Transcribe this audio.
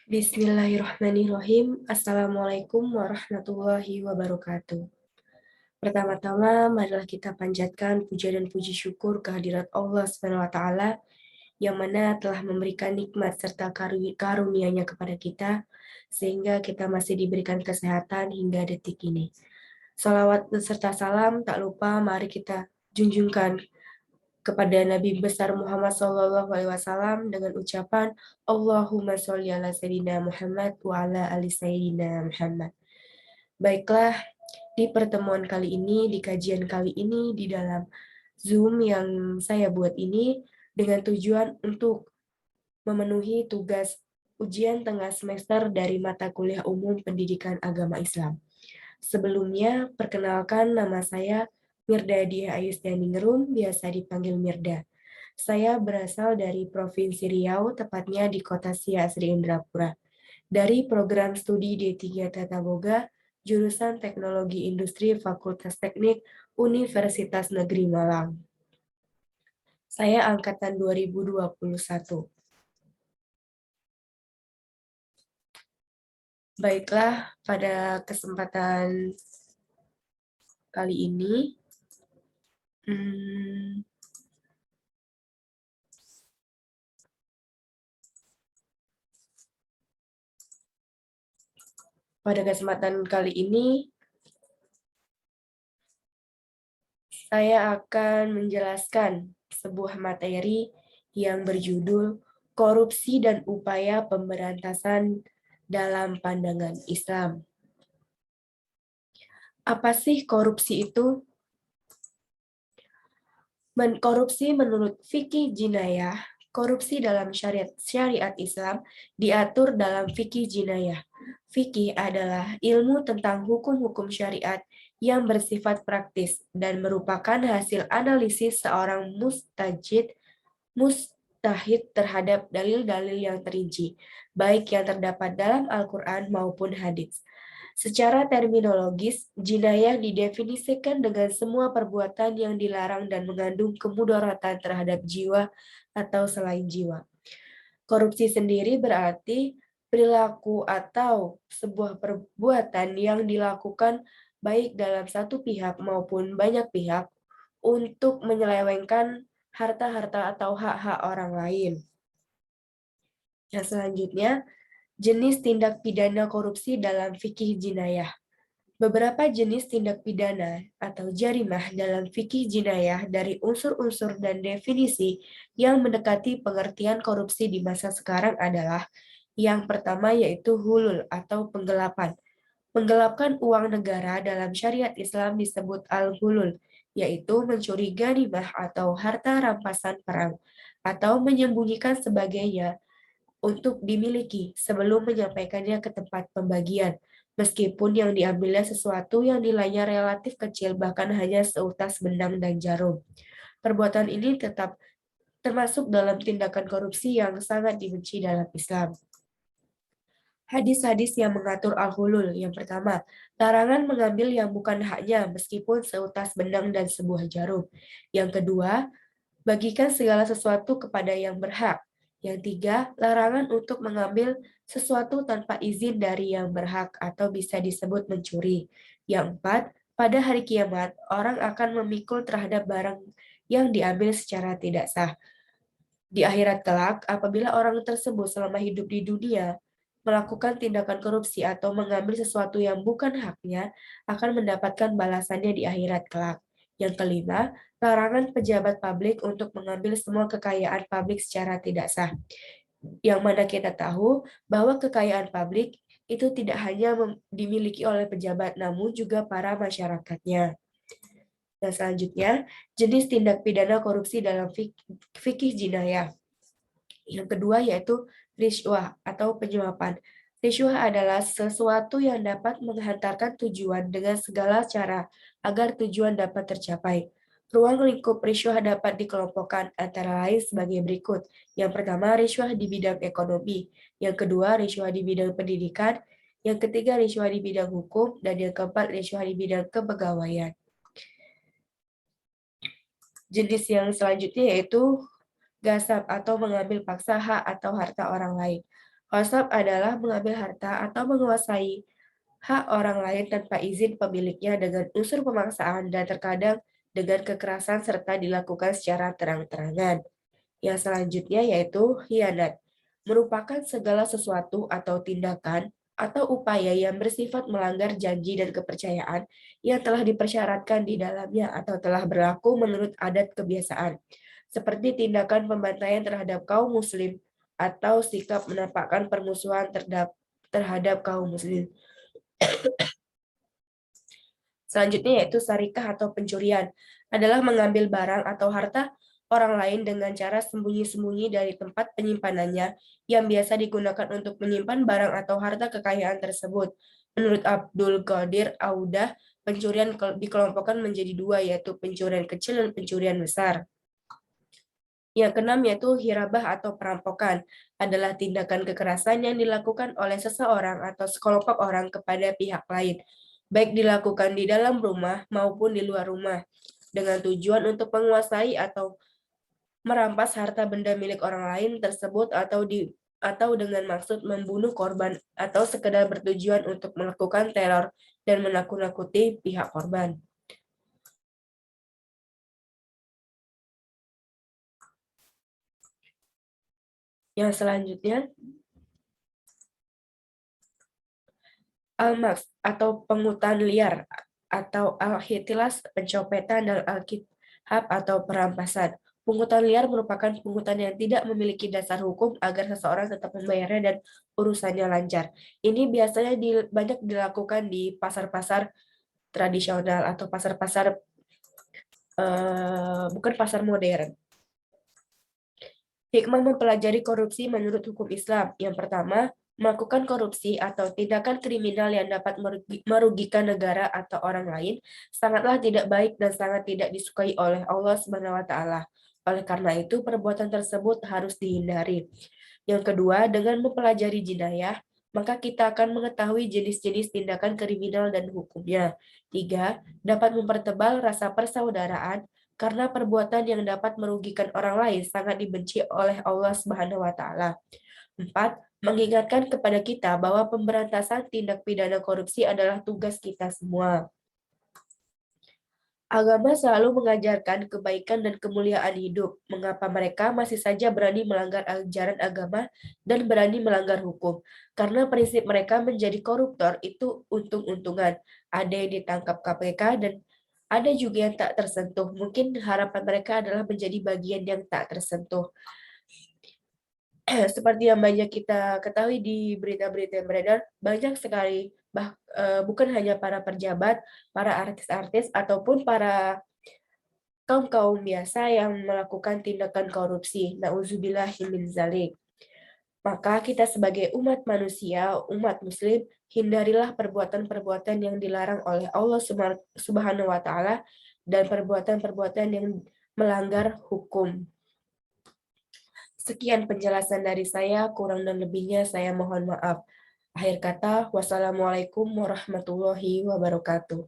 Bismillahirrahmanirrahim. Assalamualaikum warahmatullahi wabarakatuh. Pertama-tama, marilah kita panjatkan puja dan puji syukur kehadirat Allah Subhanahu wa taala yang mana telah memberikan nikmat serta karunia-Nya kepada kita sehingga kita masih diberikan kesehatan hingga detik ini. Salawat serta salam tak lupa mari kita junjungkan kepada Nabi besar Muhammad SAW dengan ucapan Allahumma sholli ala Sayyidina Muhammad wa ala ali Sayyidina Muhammad. Baiklah, di pertemuan kali ini, di kajian kali ini, di dalam Zoom yang saya buat ini, dengan tujuan untuk memenuhi tugas ujian tengah semester dari mata kuliah umum pendidikan agama Islam. Sebelumnya, perkenalkan nama saya Mirda Diah Ayusdaningrum, biasa dipanggil Mirda. Saya berasal dari Provinsi Riau, tepatnya di Kota Siak, Sri Indrapura. Dari program studi D3 Tata Boga, jurusan Teknologi Industri Fakultas Teknik Universitas Negeri Malang. Saya angkatan 2021. Baiklah, pada kesempatan kali ini, saya akan menjelaskan sebuah materi yang berjudul Korupsi dan Upaya Pemberantasan dalam Pandangan Islam. Apa sih korupsi itu? Korupsi menurut fikih jinayah, korupsi dalam syariat Islam diatur dalam fikih jinayah. Fikih adalah ilmu tentang hukum-hukum syariat yang bersifat praktis dan merupakan hasil analisis seorang mustahid terhadap dalil-dalil yang terinci, baik yang terdapat dalam Al-Quran maupun hadis. Secara terminologis, jinayah didefinisikan dengan semua perbuatan yang dilarang dan mengandung kemudaratan terhadap jiwa atau selain jiwa. Korupsi sendiri berarti perilaku atau sebuah perbuatan yang dilakukan baik dalam satu pihak maupun banyak pihak untuk menyelewengkan harta-harta atau hak-hak orang lain. Yang selanjutnya, jenis tindak pidana korupsi dalam fikih jinayah. Beberapa jenis tindak pidana atau jarimah dalam fikih jinayah dari unsur-unsur dan definisi yang mendekati pengertian korupsi di masa sekarang adalah yang pertama yaitu hulul atau penggelapan. Menggelapkan uang negara dalam syariat Islam disebut al-hulul, yaitu mencuri ghanimah atau harta rampasan perang, atau menyembunyikan sebagainya untuk dimiliki sebelum menyampaikannya ke tempat pembagian, meskipun yang diambilnya sesuatu yang nilainya relatif kecil bahkan hanya seutas benang dan jarum. Perbuatan ini tetap termasuk dalam tindakan korupsi yang sangat dibenci dalam Islam. Hadis-hadis yang mengatur al-hulul. Yang pertama, larangan mengambil yang bukan haknya meskipun seutas benang dan sebuah jarum. Yang kedua, bagikan segala sesuatu kepada yang berhak. Yang tiga, larangan untuk mengambil sesuatu tanpa izin dari yang berhak atau bisa disebut mencuri. Yang empat, pada hari kiamat, orang akan memikul terhadap barang yang diambil secara tidak sah. Di akhirat kelak, apabila orang tersebut selama hidup di dunia melakukan tindakan korupsi atau mengambil sesuatu yang bukan haknya, akan mendapatkan balasannya di akhirat kelak. Yang kelima, larangan pejabat publik untuk mengambil semua kekayaan publik secara tidak sah. Yang mana kita tahu bahwa kekayaan publik itu tidak hanya dimiliki oleh pejabat, namun juga para masyarakatnya. Dan selanjutnya, jenis tindak pidana korupsi dalam fikih jinayah. Yang kedua yaitu riswah atau penyuapan. Riswah adalah sesuatu yang dapat menghantarkan tujuan dengan segala cara agar tujuan dapat tercapai. Ruang lingkup riswah dapat dikelompokkan antara lain sebagai berikut. Yang pertama, riswah di bidang ekonomi. Yang kedua, riswah di bidang pendidikan. Yang ketiga, riswah di bidang hukum. Dan yang keempat, riswah di bidang kepegawaian. Jenis yang selanjutnya yaitu gasab atau mengambil paksa hak atau harta orang lain. Ghasab adalah mengambil harta atau menguasai hak orang lain tanpa izin pemiliknya dengan unsur pemaksaan dan terkadang dengan kekerasan serta dilakukan secara terang-terangan. Yang selanjutnya yaitu khianat, merupakan segala sesuatu atau tindakan atau upaya yang bersifat melanggar janji dan kepercayaan yang telah dipersyaratkan di dalamnya atau telah berlaku menurut adat kebiasaan, seperti tindakan pembantaian terhadap kaum muslim atau sikap menampakkan permusuhan terhadap kaum muslim. Selanjutnya yaitu sarikah atau pencurian, adalah mengambil barang atau harta orang lain dengan cara sembunyi-sembunyi dari tempat penyimpanannya yang biasa digunakan untuk menyimpan barang atau harta kekayaan tersebut. Menurut Abdul Qadir Audah, pencurian dikelompokkan menjadi dua, yaitu pencurian kecil dan pencurian besar. Yang keenam yaitu hirabah atau perampokan, adalah tindakan kekerasan yang dilakukan oleh seseorang atau sekelompok orang kepada pihak lain, baik dilakukan di dalam rumah maupun di luar rumah, dengan tujuan untuk menguasai atau merampas harta benda milik orang lain tersebut atau dengan maksud membunuh korban atau sekedar bertujuan untuk melakukan teror dan menakut-nakuti pihak korban. Yang selanjutnya, al-maks atau pungutan liar atau al-khitilas pencopetan dan al-kithab atau perampasan. Pungutan liar merupakan pungutan yang tidak memiliki dasar hukum agar seseorang tetap membayarnya dan urusannya lancar. Ini biasanya banyak dilakukan di pasar-pasar tradisional atau pasar-pasar bukan pasar modern. Hikmah mempelajari korupsi menurut hukum Islam. Yang pertama, melakukan korupsi atau tindakan kriminal yang dapat merugikan negara atau orang lain sangatlah tidak baik dan sangat tidak disukai oleh Allah Subhanahu wa taala. Oleh karena itu, perbuatan tersebut harus dihindari. Yang kedua, dengan mempelajari jinayah, maka kita akan mengetahui jenis-jenis tindakan kriminal dan hukumnya. Tiga, dapat mempertebal rasa persaudaraan karena perbuatan yang dapat merugikan orang lain sangat dibenci oleh Allah Subhanahu wa taala. 4. Mengingatkan kepada kita bahwa pemberantasan tindak pidana korupsi adalah tugas kita semua. Agama selalu mengajarkan kebaikan dan kemuliaan hidup. Mengapa mereka masih saja berani melanggar ajaran agama dan berani melanggar hukum? Karena prinsip mereka menjadi koruptor itu untung-untungan. Ada yang ditangkap KPK dan ada juga yang tak tersentuh. Mungkin harapan mereka adalah menjadi bagian yang tak tersentuh. Seperti yang banyak kita ketahui di berita-berita yang beredar, banyak sekali bukan hanya para pejabat, para artis-artis ataupun para kaum-kaum biasa yang melakukan tindakan korupsi. Nauzubillahi min dzalik. Maka kita sebagai umat manusia, umat muslim, hindarilah perbuatan-perbuatan yang dilarang oleh Allah Subhanahu wa taala dan perbuatan-perbuatan yang melanggar hukum. Sekian penjelasan dari saya, kurang dan lebihnya saya mohon maaf. Akhir kata, wassalamualaikum warahmatullahi wabarakatuh.